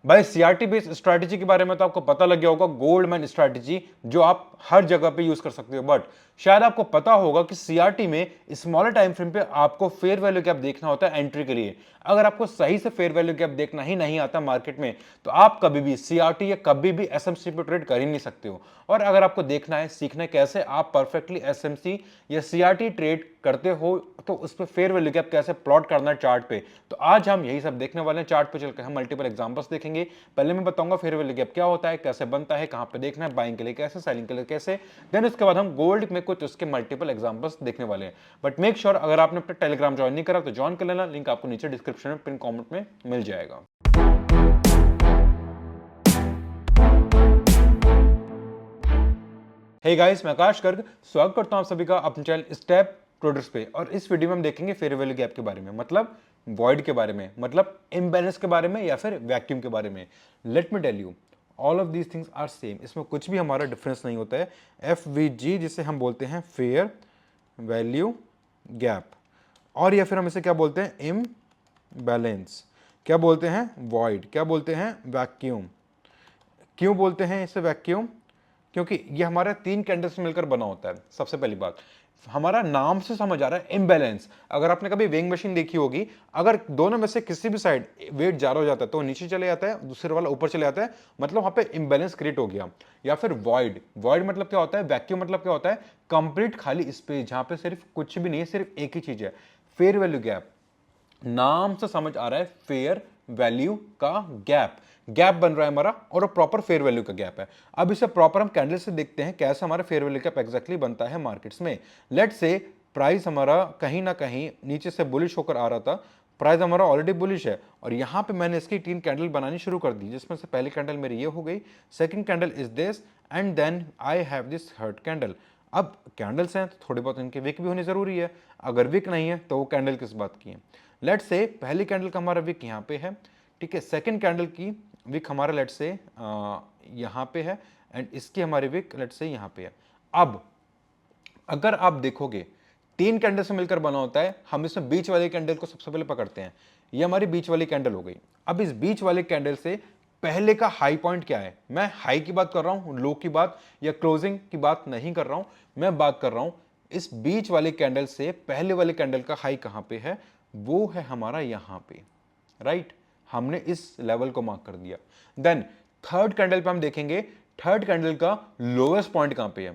भाई CRT based strategy के बारे में तो आपको पता लग गया होगा, गोल्डमैन स्ट्रैटेजी जो आप हर जगह पे यूज कर सकते हो। बट शायद आपको पता होगा कि सीआरटी में स्मॉलर टाइम फ्रेम पे आपको फेयर वैल्यू गैप देखना होता है एंट्री के लिए। अगर आपको सही से फेयर वैल्यू गैप देखना ही नहीं आता मार्केट में, तो आप कभी भी सीआरटी या कभी भी एसएमसी पे ट्रेड कर ही नहीं सकते हो। और अगर आपको देखना है, सीखना है कैसे आप परफेक्टली एसएमसी या सीआरटी ट्रेड करते हो, तो उस पर फेयर वैल्यू गैप कैसे प्लॉट करना है चार्ट पे, तो आज हम यही सब देखने वाले हैं। चार्ट पे चलकर हम मल्टीपल एग्जांपल्स देखेंगे। पहले मैं बताऊंगा फेयर वैल्यू गैप क्या होता है, कैसे बनता है, कहां पे देखना है, बाइंग के लिए कैसे, सेलिंग के लिए कैसे। देन उसके बाद हम गोल्ड में कुछ उसके मल्टीपल एग्जांपल्स देखने वाले हैं। बट मेक श्योर अगर आपने अपना टेलीग्राम ज्वाइन नहीं करा तो ज्वाइन कर लेना, लिंक आपको नीचे डिस्क्रिप्शन में पिन कमेंट में मिल जाएगा। हे गाइस, मैं आकाश गर्ग स्वागत करता हूं आप सभी का अपने चैनल स्टेप ट्रेडर्स पे। और इस वीडियो में हम देखेंगे फेयर वैल्यू गैप के बारे में, मतलब वॉइड के बारे में, मतलब इम्बैलेंस के बारे में, या फिर वैक्यूम के बारे में। Let me tell you, all of these things are same, इसमें कुछ भी हमारा डिफरेंस नहीं होता है। FVG जिसे हम बोलते हैं फेयर वैल्यू गैप, और या फिर हम इसे क्या बोलते हैं, इम्बैलेंस, क्या बोलते हैं, वॉइड, क्या बोलते हैं, वैक्यूम। क्यों बोलते हैं इसे वैक्यूम? क्योंकि ये हमारा 3 कैंडल से मिलकर बना होता है। सबसे पहली बात, हमारा नाम से समझ आ रहा है इम्बैलेंस। अगर आपने कभी वेइंग मशीन देखी होगी, अगर दोनों में से किसी भी साइड वेट ज्यादा हो जाता है तो नीचे चले जाता है, दूसरे वाला ऊपर चले जाता है, मतलब वहां पे इम्बैलेंस क्रिएट हो गया। या फिर वॉइड, वॉइड मतलब क्या होता है, वैक्यूम मतलब क्या होता है, कंप्लीट खाली स्पेस जहां पे सिर्फ कुछ भी नहीं है, सिर्फ एक ही चीज है। फेयर वैल्यू गैप, नाम से समझ आ रहा है फेयर वैल्यू का गैप, गैप बन रहा है हमारा, और वो प्रॉपर फेयर वैल्यू का गैप है। अब इसे प्रॉपर हम कैंडल से देखते हैं कैसे हमारा फेयर वैल्यू गैप एग्जैक्टली बनता है मार्केट्स में। लेट से प्राइस हमारा कहीं ना कहीं नीचे से बुलिश होकर आ रहा था, प्राइस हमारा ऑलरेडी बुलिश है, और यहां पे मैंने इसकी 3 कैंडल बनानी शुरू कर दी, जिसमें से पहली कैंडल मेरी ये हो गई, second candle is this, and then I have this third candle. अब कैंडल्स हैं तो थोड़ी बहुत इनके विक भी होनी जरूरी है, अगर विक नहीं है तो वो कैंडल किस बात की है। लेट से पहली कैंडल का हमारा विक यहाँ पे है, ठीक है, सेकंड कैंडल की विक हमारा लेट से यहाँ पे है, एंड इसकी हमारी विक लेट से यहाँ पे है। अब अगर आप देखोगे 3 कैंडल से मिलकर बना होता है, हम इसमें बीच वाली कैंडल को सबसे पहले पकड़ते हैं। ये हमारी बीच वाली कैंडल हो गई। अब इस बीच वाली कैंडल से पहले का हाई पॉइंट क्या है, मैं हाई की बात कर रहा हूं, लो की बात या क्लोजिंग की बात नहीं कर रहा हूं, मैं बात कर रहा हूं इस बीच वाली कैंडल से पहले वाली कैंडल का हाई कहां पे है, वो है हमारा यहां पे, राइट। हमने इस लेवल को मार्क कर दिया। देन थर्ड कैंडल पे हम देखेंगे, थर्ड कैंडल का लोएस्ट पॉइंट कहां पे है,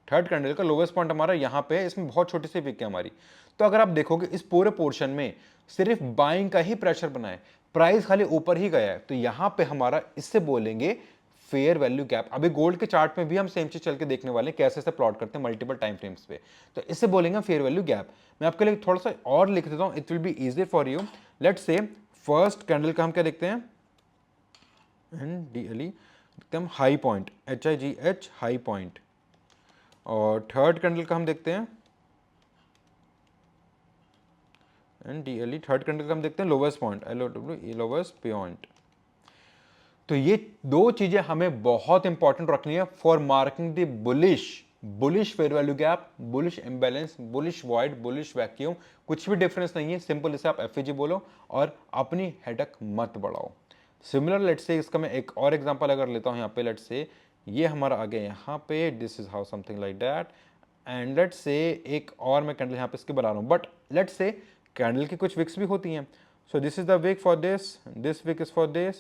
थर्ड कैंडल का लोवेस्ट पॉइंट हमारा यहां पे है, इसमें बहुत छोटी सी विक है हमारी। तो अगर आप देखोगे इस पूरे पोर्शन में सिर्फ बाइंग का ही प्रेशर बना है, प्राइस खाली ऊपर ही गया है, तो यहां पे हमारा इससे बोलेंगे फेयर वैल्यू गैप। अभी गोल्ड के चार्ट में भी हम सेम चीज चल के देखने वाले हैं, कैसे से प्लॉट करते हैं मल्टीपल टाइम फ्रेम्स पे, तो इससे बोलेंगे फेयर वैल्यू गैप। मैं आपके लिए थोड़ा सा और लिख देता हूं, it will be easy for you. Let's say first candle का हम क्या देखते हैं, NDLE एकदम high point, HIGH high point, और थर्ड कैंडल का हम देखते हैं NDLE, थर्ड कैंडल का हम देखते हैं lowest point, LOW lowest point. तो ये दो चीजें हमें बहुत इंपॉर्टेंट रखनी है for marking the bullish fair value gap, bullish imbalance, bullish void, bullish vacuum. कुछ भी डिफरेंस नहीं है, सिंपल इसे आप FVG बोलो और अपनी हेडक मत बढ़ाओ। सिमिलर लेट से इसका मैं एक और एग्जांपल अगर लेता हूं, यहाँ पे लेट से ये हमारा आ गया यहाँ पे, this is how something like that, and let से एक और मैं कैंडल यहाँ पे इसकी बना रहा हूँ, बट लेट से कैंडल की कुछ विक्स भी होती हैं। So this is the wick for this wick is for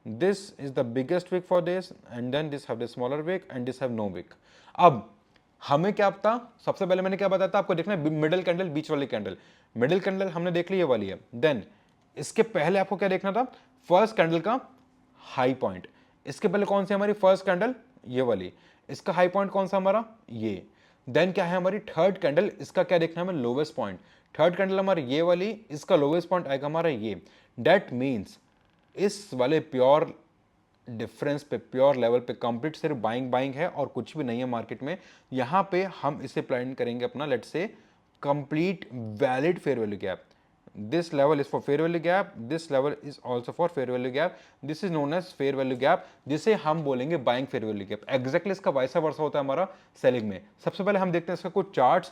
this is the biggest wick for this, and then this have the smaller wick and this have no wick। अब हमें क्या पता, सबसे पहले मैंने क्या बताया था आपको, देखना है मिडिल कैंडल, बीच वाली कैंडल, मिडिल कैंडल हमने देख ली ये वाली है। देन इसके पहले आपको क्या देखना था, फर्स्ट कैंडल का हाई पॉइंट। इसके पहले कौन सी हमारी फर्स्ट कैंडल, ये वाली, इसका हाई पॉइंट कौन सा हमारा, ये। देन क्या है हमारी थर्ड कैंडल, इसका क्या देखना है हमें, लोवेस्ट पॉइंट। थर्ड कैंडल हमारी ये वाली, इसका लोवेस्ट पॉइंट आएगा हमारा ये। दैट मीन्स इस वाले प्योर डिफरेंस पे, प्योर लेवल पे कंप्लीट सिर्फ बाइंग है और कुछ भी नहीं है मार्केट में। यहां पे हम इसे प्लान करेंगे अपना लेट से complete valid fair value gap. This level is for fair value gap, this level is also for fair value gap, this is known as fair value gap, जिसे हम बोलेंगे buying fair value gap. Exactly इसका vice वर्सा होता है हमारा selling में। सबसे पहले हम देखते हैं इसका कुछ चार्ट्स,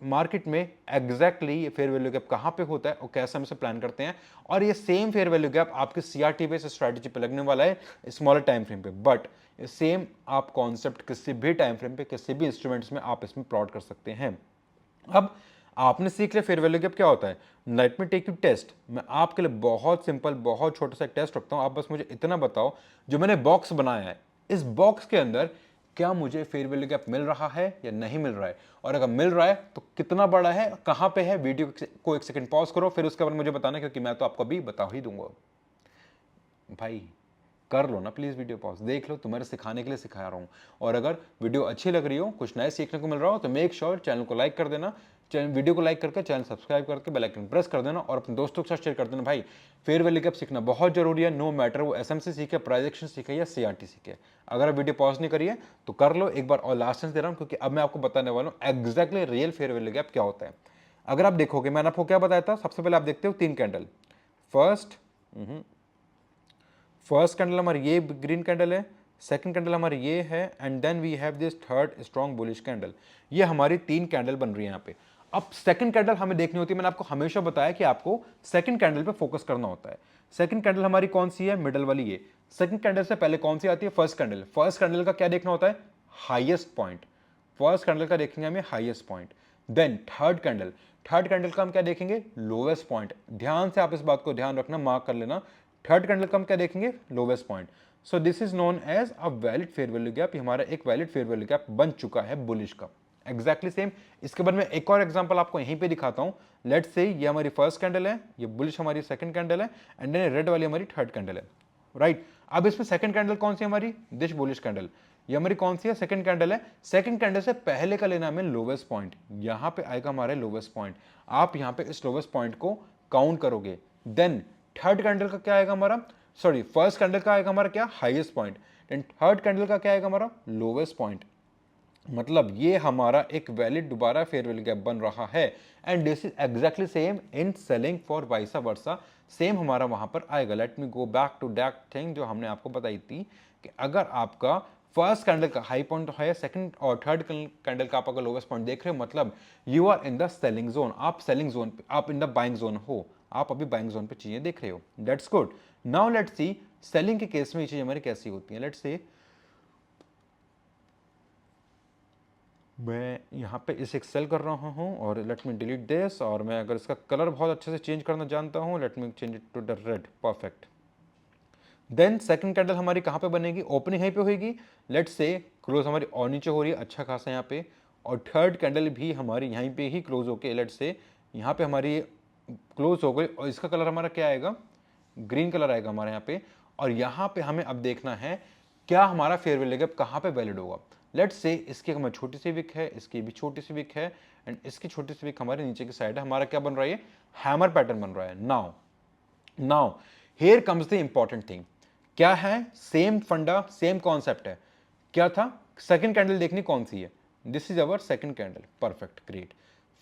मार्केट में एग्जैक्टली ये फेयर वैल्यू गैप कहाँ पे होता है और कैसे हम इसे प्लान करते हैं, और ये सेम फेयर वैल्यू गैप आपके सीआरटी बेस्ड स्ट्रैटेजी पे लगने वाला है स्मॉलर टाइम फ्रेम पे, बट सेम आप कॉन्सेप्ट किसी भी टाइम फ्रेम पे किसी भी इंस्ट्रूमेंट्स में आप इसमें प्लॉट कर सकते हैं। अब आपने सीख लिया फेयर वैल्यू गैप क्या होता है। Let me take you test. मैं आपके लिए बहुत सिंपल बहुत छोटा सा टेस्ट रखता हूं, आप बस मुझे इतना बताओ, जो मैंने बॉक्स बनाया है इस बॉक्स के अंदर क्या मुझे फेयर वैल्यू गैप मिल रहा है या नहीं मिल रहा है, और अगर मिल रहा है तो कितना बड़ा है, कहां पे है। वीडियो को एक सेकंड पॉज करो, फिर उसके बाद मुझे बताना, क्योंकि मैं तो आपको अभी बता ही दूंगा। भाई कर लो ना प्लीज, वीडियो पॉज देख लो, तुम्हारे सिखाने के लिए सिखा रहा हूं। और अगर वीडियो अच्छी लग रही हो, कुछ नए सीखने को मिल रहा हो, तो मेक श्योर चैनल को लाइक कर देना, वीडियो को लाइक करके चैनल सब्सक्राइब करके बेल आइकन प्रेस कर देना, और अपने दोस्तों के साथ शेयर कर देना। भाई फेयर वैल्यू गैप सीखना बहुत जरूरी है, नो मैटर वो एसएमसी सीखे, प्राइस एक्शन सीखे या सीआरटी सीखे। अगर आप वीडियो पॉज नहीं करिए तो कर लो एक बार, और लास्ट चांस दे रहा हूं, क्योंकि अब मैं आपको बताने वाला हूं exactly real fair value gap क्या होता है। अगर आप देखोगे, मैंने आपको क्या बताया था, सबसे पहले आप देखते हो 3 कैंडल। फर्स्ट कैंडल हमारी ये ग्रीन कैंडल है, सेकंड कैंडल हमारी ये है, and then we have this third strong bullish candle. ये हमारी 3 कैंडल बन रही है यहाँ पे। अब सेकंड कैंडल हमें देखनी होती है, मैंने आपको हमेशा बताया कि आपको सेकंड कैंडल पे फोकस करना होता है। सेकंड कैंडल हमारी कौन सी है, मिडल वाली ये। सेकंड कैंडल से पहले कौन सी आती है, फर्स्ट कैंडल। फर्स्ट कैंडल का क्या देखना होता है, हाईएस्ट पॉइंट। फर्स्ट कैंडल का देखेंगे हमें highest point. Then third candle, third candle का हम क्या देखेंगे, लोवेस्ट पॉइंट। ध्यान से आप इस बात को ध्यान रखना, मार्क कर लेना, थर्ड कैंडल का हम क्या देखेंगे, lowest point. So this is known as a valid fair value gap. हमारा एक वैलिड फेयर वैल्यू गैप बन चुका है बुलिश का, एग्जैक्टली सेम। इसके बाद मैं एक और एग्जांपल आपको यहीं पे दिखाता हूं। लेट्स से ये हमारी फर्स्ट कैंडल है, ये बुलिश हमारी सेकंड कैंडल है, एंड देन रेड वाली हमारी थर्ड कैंडल है, राइट। अब इसमें सेकंड कैंडल कौन सी हमारी, दिस बुलिश कैंडल, ये हमारी कौन सी है, सेकंड कैंडल है। सेकंड कैंडल से पहले का लेना हमें लोवेस्ट पॉइंट, यहां पे आएगा हमारे लोवेस्ट पॉइंट। आप यहां पे इस लोवेस्ट पॉइंट को काउंट करोगे। देन थर्ड कैंडल का क्या आएगा हमारा, सॉरी फर्स्ट कैंडल का आएगा हमारा क्या, highest point. Then third candle का क्या आएगा हमारा, लोवेस्ट पॉइंट। मतलब ये हमारा एक वैलिड दोबारा फेयर वैल्यू गैप बन रहा है, and this is exactly same in selling for vice versa. Same हमारा वहां पर आएगा। Let me go back to that thing जो हमने आपको बताई थी, कि अगर आपका फर्स्ट कैंडल का हाई पॉइंट है, सेकंड और थर्ड कैंडल का आप अगर लोवेस्ट पॉइंट देख रहे हो, मतलब you are in the selling zone, आप सेलिंग जोन पे, आप इन द बाइंग जोन हो, आप अभी बाइंग जोन पे चीजें देख रहे हो। That's good. Now let's see selling के केस में ये चीजें हमारी कैसी होती हैं। लेट्स सी मैं यहाँ पे इसे एक्सेल कर रहा हूँ, और लेट मी डिलीट दिस, और मैं अगर इसका कलर बहुत अच्छे से चेंज करना जानता हूँ, let me change it to the red, perfect. Then second candle हमारी कहाँ पे बनेगी, ओपनिंग यहीं पे होगी, लेट्स से क्लोज हमारी और नीचे हो रही है अच्छा खासा यहाँ पे, और थर्ड कैंडल भी हमारी यहीं पे ही क्लोज होके, लेट्स से यहाँ पे हमारी क्लोज हो गई, और इसका कलर हमारा क्या आएगा, ग्रीन कलर आएगा हमारे यहाँ पे। और यहाँ पे हमें अब देखना है क्या हमारा फेयर वैल्यू गैप कहाँ पे वैलिड होगा। लेट्स से इसकी हमारी छोटी सी विक है, इसकी भी छोटी सी विक है, एंड इसकी छोटी सी विक हमारे नीचे की साइड है। हमारा क्या बन रहा है, हैमर पैटर्न बन रहा है। Now here comes the important thing, क्या है, सेम फंडा सेम कॉन्सेप्ट है। क्या था, सेकंड कैंडल देखनी कौन सी है, this is our second candle, perfect great.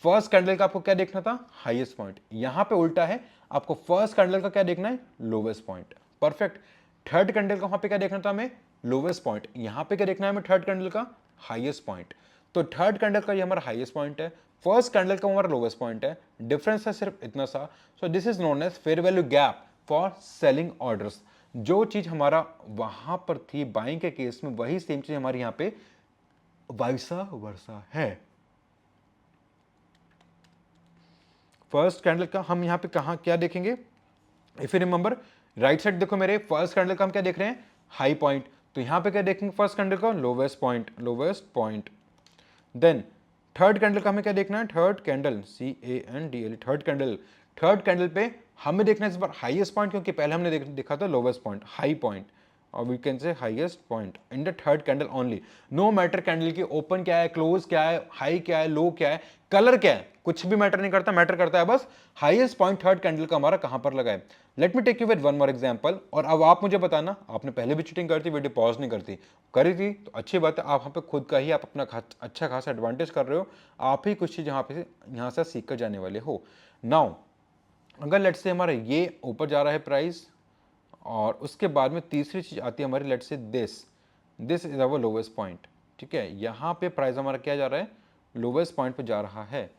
First candle का आपको क्या देखना था, हाईएस्ट पॉइंट, यहां पे उल्टा है, आपको फर्स्ट कैंडल का क्या देखना है, lowest point, perfect. Third candle का वहां पे क्या देखना था हमें, लोवेस्ट पॉइंट, यहां पे क्या देखना है हमें, थर्ड कैंडल का हाईएस्ट पॉइंट। तो थर्ड कैंडल का ये हमारा हाईएस्ट पॉइंट है, फर्स्ट कैंडल का हमारा लोवेस्ट पॉइंट है, डिफरेंस है सिर्फ इतना सा। So this is known as fair value gap for selling orders. जो चीज हमारा वहां पर थी बाइंग के केस में, वही सेम चीज हमारी यहां पे वाइसा वर्सा है। फर्स्ट कैंडल का हम यहां पे कहा क्या देखेंगे, if you remember right side देखो मेरे, फर्स्ट कैंडल का हम क्या देख रहे हैं, हाई पॉइंट, तो यहां पे क्या देखेंगे फर्स्ट कैंडल का, lowest point, lowest point. Then third candle का हमें क्या देखना है, third candle, CANDL, third candle, third candle पे हमें देखना है इस बार हाईएस्ट पॉइंट, क्योंकि पहले हमने देखा था लोवेस्ट पॉइंट, हाई पॉइंट, और we can see highest point in the third candle only. No matter candle की ओपन क्या है, क्लोज क्या है, हाई क्या है, लो क्या है, कलर क्या है, कुछ भी मैटर नहीं करता, मैटर करता है बस हाईएस्ट पॉइंट थर्ड कैंडल का हमारा कहां पर लगा है। Let me take you with one more example, और अब आप मुझे बताना, आपने पहले भी चीटिंग करती, वीडियो पॉज नहीं करती, करी थी तो अच्छी बात है, आप यहाँ पे खुद का ही आप अपना अच्छा खासा एडवांटेज कर रहे हो, आप ही कुछ चीज यहाँ से सीख कर जाने वाले हो। नाउ अगर लेट से हमारा ये ऊपर जा रहा है प्राइस, और उसके बाद में तीसरी चीज आती है हमारी, लेट से this is our lowest point, ठीक है, यहाँ पे प्राइस हमारा क्या जा रहा है, लोवेस्ट पॉइंट पे जा रहा है।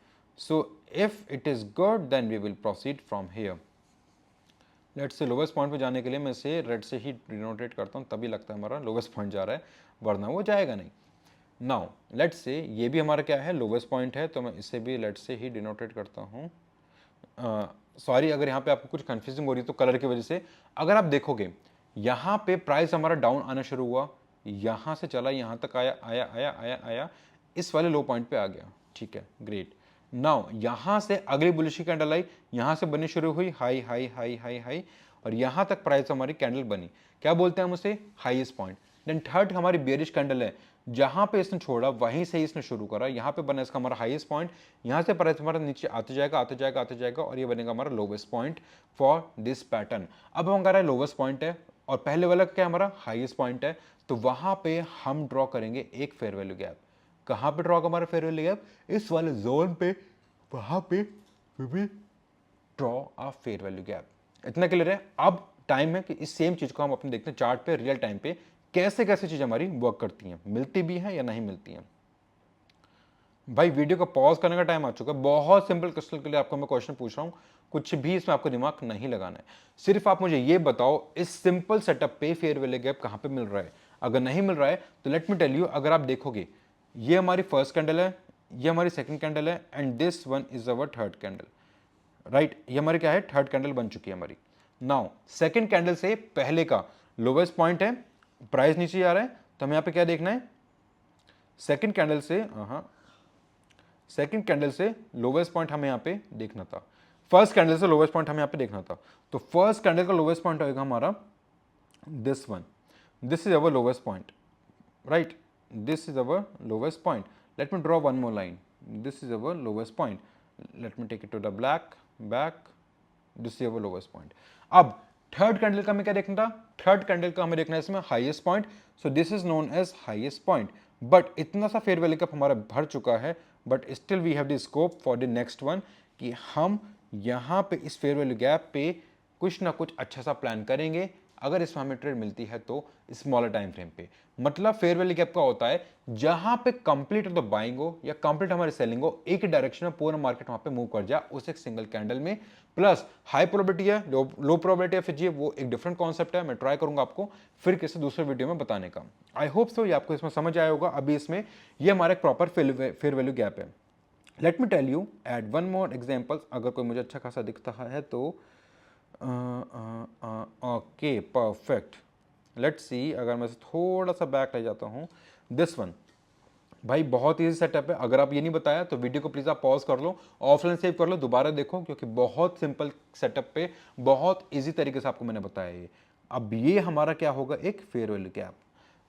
So if it is good, then we will proceed from here. Let's say lowest point पे जाने के लिए मैं इसे रेड से ही डिनोटेट करता हूँ, तभी लगता है हमारा लोवेस्ट पॉइंट जा रहा है, वरना वो जाएगा नहीं. नाउ लेट्स से ये भी हमारा क्या है, लोवेस्ट पॉइंट है, तो मैं इसे भी लेट्स से ही डिनोटेट करता हूँ. सॉरी अगर यहाँ पे आपको कुछ कंफ्यूजिंग हो रही है तो कलर की वजह से. अगर आप देखोगे यहाँ पे प्राइस हमारा डाउन आना शुरू हुआ, यहाँ से चला, यहाँ तक आया आया आया आया आया, इस वाले लो पॉइंट पे आ गया. ठीक है, ग्रेट. नाउ यहाँ से अगली बुलिश की कैंडल आई, यहाँ से बननी शुरू हुई high high high high high, और यहाँ तक प्राइस हमारी कैंडल बनी. क्या बोलते हैं हम उसे, हाईएस्ट पॉइंट. देन थर्ड हमारी बेरिश कैंडल है, जहां पे इसने छोड़ा वहीं से इसने शुरू करा, यहाँ पे बना इसका हमारा हाईएस्ट पॉइंट, यहाँ से प्राइस हमारा नीचे आते जाएगा आते जाएगा आते जाएगा, और ये बनेगा हमारा lowest point for this pattern. अब हमारा लोवेस्ट पॉइंट है और पहले वाला क्या हमारा हाईएस्ट पॉइंट है, तो वहां पे हम ड्रॉ करेंगे एक फेयर वैल्यू गैप. कहाँ पे ड्रॉ हमारा फेयर वैल्यू गैप, इस वाले जोन पे, वहां पे we will draw a fair value gap. इतना क्लियर है. अब टाइम है कि इस सेम चीज को हम अपने देखते हैं चार्ट पे, रियल टाइम पे कैसे कैसे चीज हमारी वर्क करती हैं, मिलती भी हैं या नहीं मिलती हैं. भाई वीडियो को पॉज करने का टाइम आ चुका है. बहुत सिंपल क्वेश्चन के लिए आपको मैं क्वेश्चन पूछ रहा हूं, कुछ भी इसमें आपको दिमाग नहीं लगाना है. सिर्फ आप मुझे ये बताओ इस सिंपल सेटअप पे फेयर वैल्यू गैप कहां पे मिल रहा है. अगर नहीं मिल रहा है तो लेट मी टेल यू, अगर आप देखोगे ये हमारी फर्स्ट कैंडल है, ये हमारी सेकंड कैंडल है, and this one is our third candle. Right, ये हमारी क्या है, थर्ड कैंडल बन चुकी है हमारी. नाउ सेकंड कैंडल से पहले का लोवेस्ट पॉइंट है, प्राइस नीचे जा रहा है, तो हमें यहाँ पे क्या देखना है, सेकंड कैंडल से लोवेस्ट पॉइंट हमें यहाँ पे देखना था, फर्स्ट कैंडल से लोवेस्ट पॉइंट हमें यहाँ पे देखना था. तो फर्स्ट कैंडल का लोवेस्ट पॉइंट होगा हमारा this one, this is our lowest point. Right, this is our lowest point. Let me draw one more line. This is our lowest point. Let me take it to the back. This is our lowest point. अब third candle का हमें क्या देखना था, third candle का हमें देखना है इसमें highest point. So this is known as highest point. But इतना सा फेयर वैल्यू गैप हमारा भर चुका है, but still we have the scope for the next one कि हम यहाँ पे इस फेयर वैल्यू गैप पे कुछ ना कुछ अच्छा सा प्लान करेंगे, अगर इसमें हमें ट्रेड मिलती है तो स्मॉलर टाइम फ्रेम पे. मतलब फेयर वैल्यू गैप का होता है जहां पे कंप्लीट तो बाइंग हो या कंप्लीट हमारी सेलिंग हो, एक डायरेक्शन में पूरा मार्केट वहां पे मूव कर जाए उस एक सिंगल कैंडल में. प्लस हाई प्रोबेबिलिटी है, लो प्रोबेबिलिटी है, फिर वो एक डिफरेंट कॉन्सेप्ट है. मैं ट्राई करूंगा आपको फिर किसी दूसरे वीडियो में बताने का. आई होप सो ये आपको इसमें समझ आया होगा. अभी इसमें ये हमारा एक प्रॉपर फेयर वैल्यू गैप है. Let me tell you and one more example, अगर कोई मुझे अच्छा खासा दिखता है तो ओके परफेक्ट. लेट्स सी, अगर मैं थोड़ा सा बैक ले जाता हूँ, दिस वन भाई बहुत इजी सेटअप है. अगर आप ये नहीं बताया तो वीडियो को प्लीज़ आप पॉज कर लो, ऑफलाइन सेव कर लो, दोबारा देखो, क्योंकि बहुत सिंपल सेटअप पे बहुत इजी तरीके से आपको मैंने बताया ये. अब ये हमारा क्या होगा, एक fair value gap.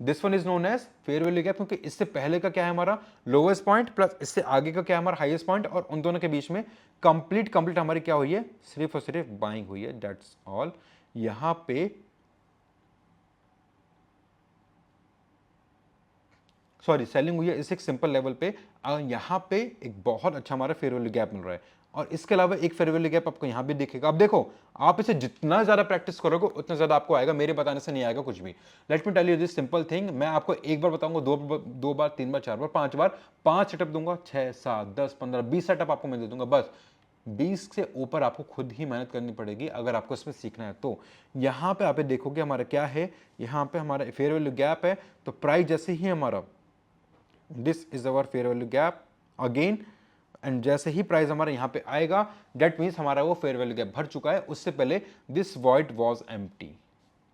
This one is known as fair value gap, क्योंकि इससे पहले का क्या है हमारा लोवेस्ट पॉइंट, प्लस इससे आगे का क्या है हमारा हाईएस्ट पॉइंट, और उन दोनों के बीच में कंप्लीट हमारी क्या हुई है, सिर्फ और सिर्फ बाइंग हुई है. That's all. यहां पे सॉरी सेलिंग हुई है इस एक सिंपल लेवल पे. यहाँ पे एक बहुत अच्छा हमारा फेयर वैल्यू गैप मिल रहा है, और इसके अलावा एक फेयर वैल्यू गैप आपको यहाँ भी दिखेगा. अब देखो आप इसे जितना ज्यादा प्रैक्टिस करोगे उतना ज्यादा आपको आएगा, मेरे बताने से नहीं आएगा कुछ भी. Let me tell you this simple thing. मैं आपको एक बार बताऊंगा, दो बार, तीन बार, चार बार, पांच बार, 5 सेटअप दूंगा, 6, 7, 10, 15, 20 सेटअप आपको मैं दे दूंगा. बस 20 से ऊपर आपको खुद ही मेहनत करनी पड़ेगी अगर आपको इसमें सीखना है तो. यहाँ पे आप देखोगे हमारा क्या है, यहाँ पे हमारा फेयर वैल्यू गैप है, तो प्राइस जैसे ही हमारा this is our fair value gap again, and जैसे ही प्राइस हमारा यहाँ पे आएगा दैट मीन्स हमारा वो फेयर वैल्यू गैप भर चुका है. उससे पहले this void was empty,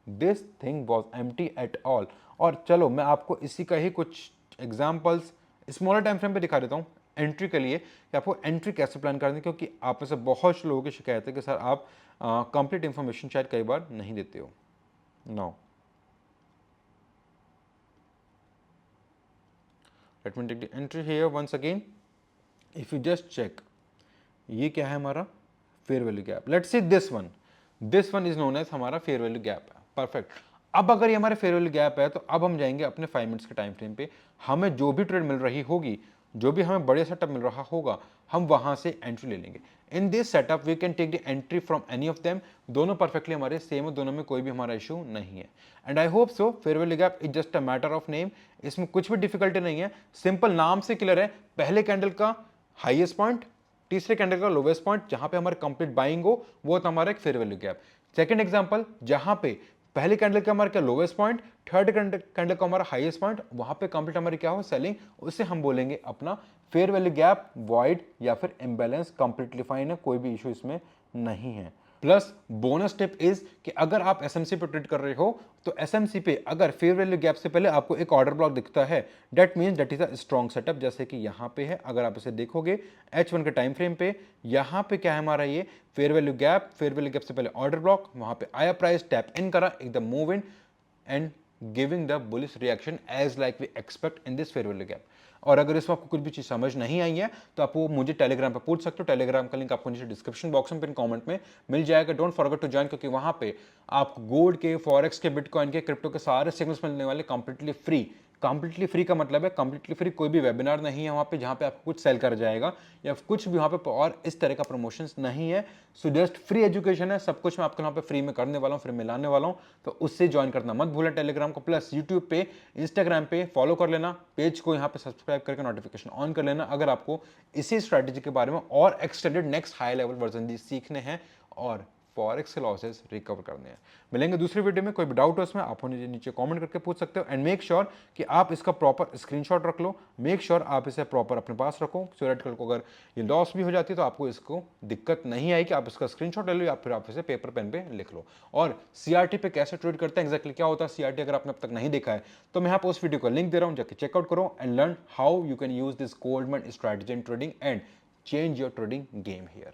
this thing was empty at all. और चलो मैं आपको इसी का ही कुछ एग्जाम्पल्स स्मॉलर टाइम फ्रेम पे दिखा देता हूँ एंट्री के लिए, कि आपको एंट्री कैसे प्लान करनी है, क्योंकि आप में से बहुत लोगों की शिकायत है कि सर आप कंप्लीट इंफॉर्मेशन शायद कई बार नहीं देते हो. Now let me take the entry here once again. If you just check, ये क्या है हमारा fair value gap. Let's see this one is known as हमारा फेयर वैल्यू गैप है. परफेक्ट. अब अगर ये हमारे फेयर वैल्यू गैप है तो अब हम जाएंगे अपने 5 मिनट्स के टाइम फ्रेम पे. हमें जो भी ट्रेड मिल रही होगी, जो भी हमें बड़े सेटअप मिल रहा होगा, हम वहां से एंट्री ले लेंगे. In this setup we can take the entry from any of them. दोनों परफेक्टली हमारे सेम है, दोनों में कोई भी हमारा इशू नहीं है. And I hope so fair value gap is just a matter of name. इसमें कुछ भी डिफिकल्टी नहीं है, सिंपल नाम से क्लियर है. पहले कैंडल का हाईएस्ट पॉइंट, तीसरे कैंडल का लोवेस्ट पॉइंट जहां पे हमारे कंप्लीट बाइंग हो वो होता है हमारा एक fair value gap. Second example, जहां पे पहले कैंडल का हमारा क्या लोवेस्ट पॉइंट, थर्ड कैंडल का हमारा हाईएस्ट पॉइंट, वहां पे कंप्लीट हमारी क्या हो सेलिंग, उससे हम बोलेंगे अपना फेयर वैल्यू गैप, वॉइड या फिर इम्बैलेंस, कंप्लीटली फाइन है, कोई भी इशू इसमें नहीं है। प्लस बोनस टिप इज कि अगर आप एसएमसी पे ट्रेड कर रहे हो तो एसएमसी पे अगर फेयर वैल्यू गैप से पहले आपको एक ऑर्डर ब्लॉक दिखता है, that means that is a strong setup, जैसे कि यहां पे है। अगर आप इसे देखोगे H1 के टाइम फ्रेम पे, यहां पे क्या है हमारा ये fair value gap, fair value gap से पहले ऑर्डर ब्लॉक, वहां पे आया प्राइस, टैप इन करा, एकदम move in and giving the bullish reaction as like we expect in this fair value gap. और अगर इसमें आपको कुछ भी चीज समझ नहीं आई है तो आप वो मुझे टेलीग्राम पे पूछ सकते हो। टेलीग्राम का लिंक आपको नीचे डिस्क्रिप्शन बॉक्स में पिन कमेंट में मिल जाएगा। डोंट फॉरगेट टू ज्वाइन, क्योंकि वहां पे आपको गोल्ड के, फॉरेक्स के, बिटकॉइन के, क्रिप्टो के सारे सिग्नल्स मिलने वाले कंप्लीटली फ्री। कंप्लीटली फ्री का मतलब है कंप्लीटली फ्री, कोई भी वेबिनार नहीं है वहाँ पे जहाँ पे आपको कुछ सेल कर जाएगा या कुछ भी वहाँ पे और इस तरह का प्रमोशंस नहीं है। सो जस्ट फ्री एजुकेशन है, सब कुछ मैं आपको वहाँ पे फ्री में करने वाला हूँ, फ्री में लाने वाला हूँ। तो उससे ज्वाइन करना मत भूलें टेलीग्राम को। प्लस यूट्यूब पे, इंस्टाग्राम पे फॉलो कर लेना, पेज को यहाँ पे सब्सक्राइब करके नोटिफिकेशन ऑन कर लेना अगर आपको इसी स्ट्रैटेजी के बारे में और extended next high level version सीखने हैं और फॉरेक्स के लॉसेस रिकवर करने हैं। मिलेंगे दूसरी वीडियो में, कोई भी डाउट हो इसमें आप नीचे कमेंट करके पूछ सकते हो। एंड मेक श्योर कि आप इसका प्रॉपर स्क्रीनशॉट रख लो, मेक श्योर आप इसे प्रॉपर अपने पास रखो, सो दैट कल को अगर ये लॉस भी हो जाती है तो आपको इसको दिक्कत नहीं आएगी। आप इसका स्क्रीनशॉट ले लो या फिर आप इसे पेपर पेन पे लिख लो। और सीआरटी पे कैसे ट्रेड करते हैं, एक्जैक्टली क्या होता है सीआरटी, अगर आपने अब तक नहीं देखा है तो मैं यहाँ पर उस वीडियो का लिंक दे रहा हूँ, जाके चेकआउट करो and learn how you can use this Goldman strategy in trading and change your trading game here.